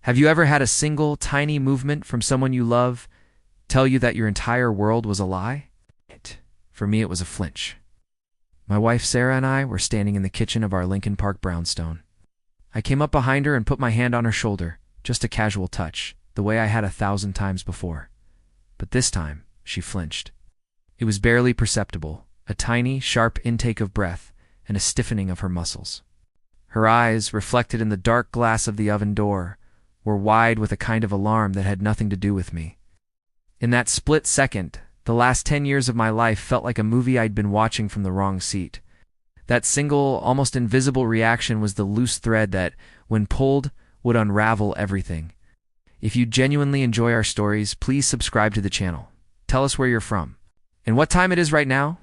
Have you ever had a single, tiny movement from someone you love tell you that your entire world was a lie? For me, it was a flinch. My wife Sarah and I were standing in the kitchen of our Lincoln Park brownstone. I came up behind her and put my hand on her shoulder, just a casual touch, the way I had 1,000 times before. But this time, she flinched. It was barely perceptible, a tiny, sharp intake of breath and a stiffening of her muscles. Her eyes, reflected in the dark glass of the oven door, were wide with a kind of alarm that had nothing to do with me. In that split second, the last 10 years of my life felt like a movie I'd been watching from the wrong seat. That single, almost invisible reaction was the loose thread that, when pulled, would unravel everything. If you genuinely enjoy our stories, please subscribe to the channel. Tell us where you're from and what time it is right now.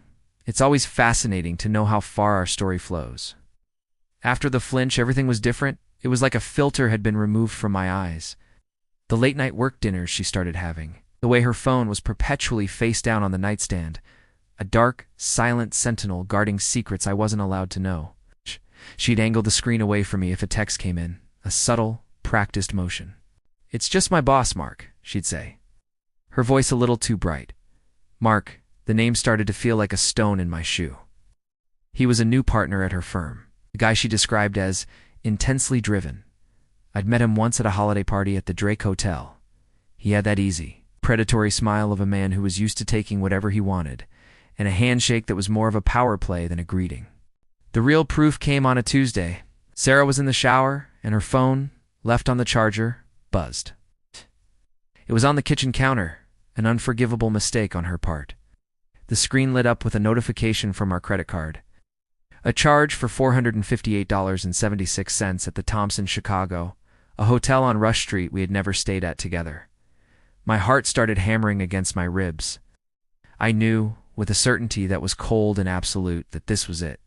It's always fascinating to know how far our story flows. After the flinch, everything was different. It was like a filter had been removed from my eyes. The late-night work dinners she started having, the way her phone was perpetually face down on the nightstand, a dark, silent sentinel guarding secrets I wasn't allowed to know. She'd angle the screen away from me if a text came in, a subtle, practiced motion. "It's just my boss, Mark," she'd say. Her voice a little too bright. Mark, the name started to feel like a stone in my shoe. He was a new partner at her firm, a guy she described as intensely driven. I'd met him once at a holiday party at the Drake Hotel. He had that easy, predatory smile of a man who was used to taking whatever he wanted, and a handshake that was more of a power play than a greeting. The real proof came on a Tuesday. Sarah was in the shower, and her phone, left on the charger, buzzed. It was on the kitchen counter, an unforgivable mistake on her part. The screen lit up with a notification from our credit card. A charge for $458.76 at the Thompson, Chicago, a hotel on Rush Street we had never stayed at together. My heart started hammering against my ribs. I knew, with a certainty that was cold and absolute, that this was it.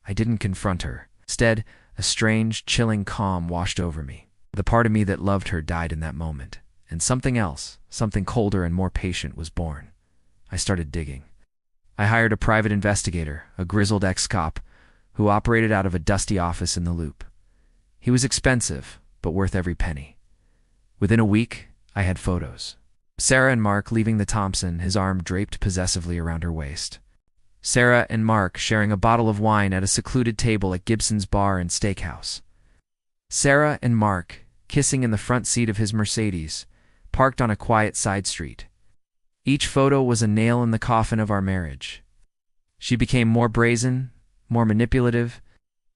I didn't confront her. Instead, a strange, chilling calm washed over me. The part of me that loved her died in that moment, and something else, something colder and more patient, was born. I started digging. I hired a private investigator, a grizzled ex-cop, who operated out of a dusty office in the Loop. He was expensive, but worth every penny. Within a week, I had photos. Sarah and Mark leaving the Thompson, his arm draped possessively around her waist. Sarah and Mark sharing a bottle of wine at a secluded table at Gibson's Bar and Steakhouse. Sarah and Mark kissing in the front seat of his Mercedes, parked on a quiet side street. Each photo was a nail in the coffin of our marriage. She became more brazen, more manipulative.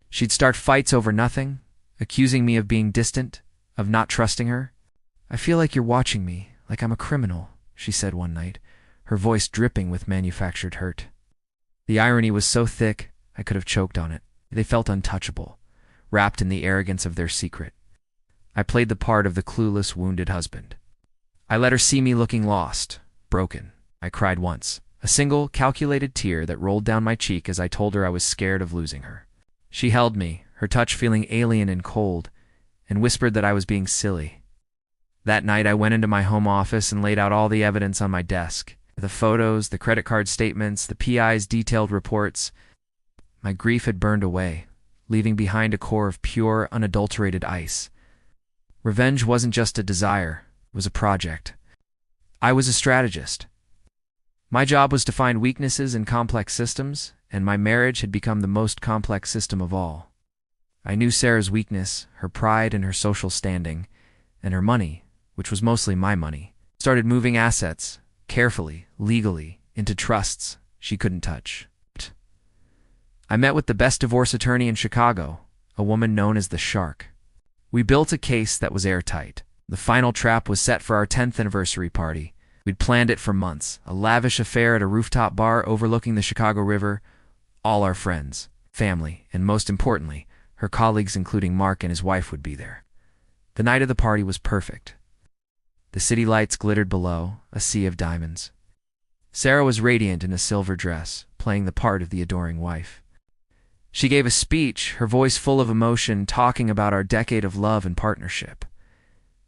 She'd start fights over nothing, accusing me of being distant, of not trusting her. "I feel like you're watching me, like I'm a criminal," she said one night, her voice dripping with manufactured hurt. The irony was so thick, I could have choked on it. They felt untouchable, wrapped in the arrogance of their secret. I played the part of the clueless, wounded husband. I let her see me looking lost, broken. I cried once, a single, calculated tear that rolled down my cheek as I told her I was scared of losing her. She held me, her touch feeling alien and cold, and whispered that I was being silly. That night I went into my home office and laid out all the evidence on my desk. The photos, the credit card statements, the PI's detailed reports. My grief had burned away, leaving behind a core of pure, unadulterated ice. Revenge wasn't just a desire, it was a project. I was a strategist. My job was to find weaknesses in complex systems, and my marriage had become the most complex system of all. I knew Sarah's weakness, her pride and her social standing, and her money, which was mostly my money, started moving assets, carefully, legally, into trusts she couldn't touch. I met with the best divorce attorney in Chicago, a woman known as the Shark. We built a case that was airtight. The final trap was set for our 10th anniversary party. We'd planned it for months, a lavish affair at a rooftop bar overlooking the Chicago River. All our friends, family, and most importantly, her colleagues including Mark and his wife would be there. The night of the party was perfect. The city lights glittered below, a sea of diamonds. Sarah was radiant in a silver dress, playing the part of the adoring wife. She gave a speech, her voice full of emotion, talking about our decade of love and partnership.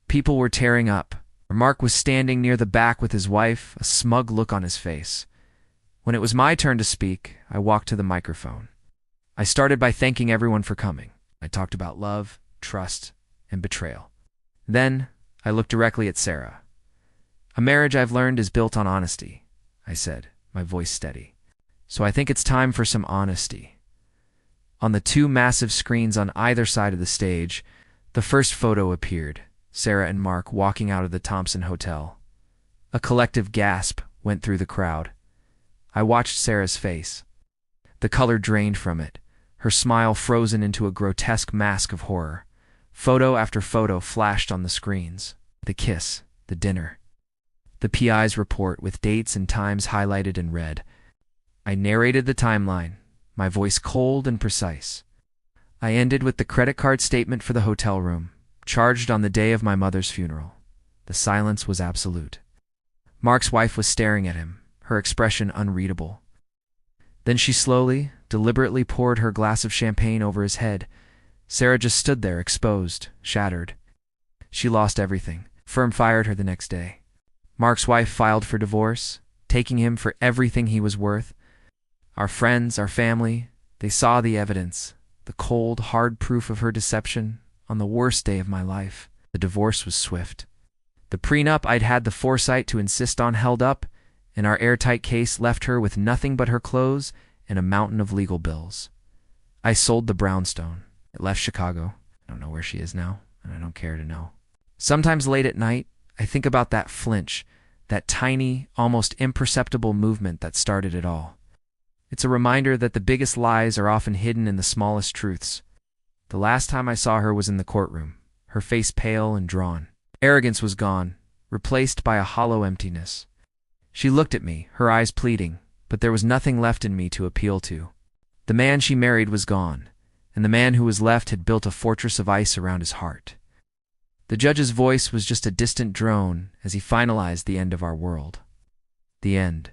People were tearing up. Mark was standing near the back with his wife, a smug look on his face. When it was my turn to speak, I walked to the microphone. I started by thanking everyone for coming. I talked about love, trust, and betrayal. Then, I looked directly at Sarah. "A marriage, I've learned, is built on honesty," I said, my voice steady. "So I think it's time for some honesty." On the two massive screens on either side of the stage, the first photo appeared, Sarah and Mark walking out of the Thompson Hotel. A collective gasp went through the crowd. I watched Sarah's face. The color drained from it, her smile frozen into a grotesque mask of horror. Photo after photo flashed on the screens. The kiss, the dinner. The PI's report with dates and times highlighted in red. I narrated the timeline, my voice cold and precise. I ended with the credit card statement for the hotel room, charged on the day of my mother's funeral. The silence was absolute. Mark's wife was staring at him, her expression unreadable. Then she slowly, deliberately poured her glass of champagne over his head. Sarah just stood there, exposed, shattered. She lost everything. Firm fired her the next day. Mark's wife filed for divorce, taking him for everything he was worth. Our friends, our family, they saw the evidence, the cold, hard proof of her deception on the worst day of my life. The divorce was swift. The prenup I'd had the foresight to insist on held up, and our airtight case left her with nothing but her clothes and a mountain of legal bills. I sold the brownstone. It left Chicago. I don't know where she is now, and I don't care to know. Sometimes late at night, I think about that flinch, that tiny, almost imperceptible movement that started it all. It's a reminder that the biggest lies are often hidden in the smallest truths. The last time I saw her was in the courtroom, her face pale and drawn. Arrogance was gone, replaced by a hollow emptiness. She looked at me, her eyes pleading, but there was nothing left in me to appeal to. The man she married was gone, and the man who was left had built a fortress of ice around his heart. The judge's voice was just a distant drone as he finalized the end of our world. The end.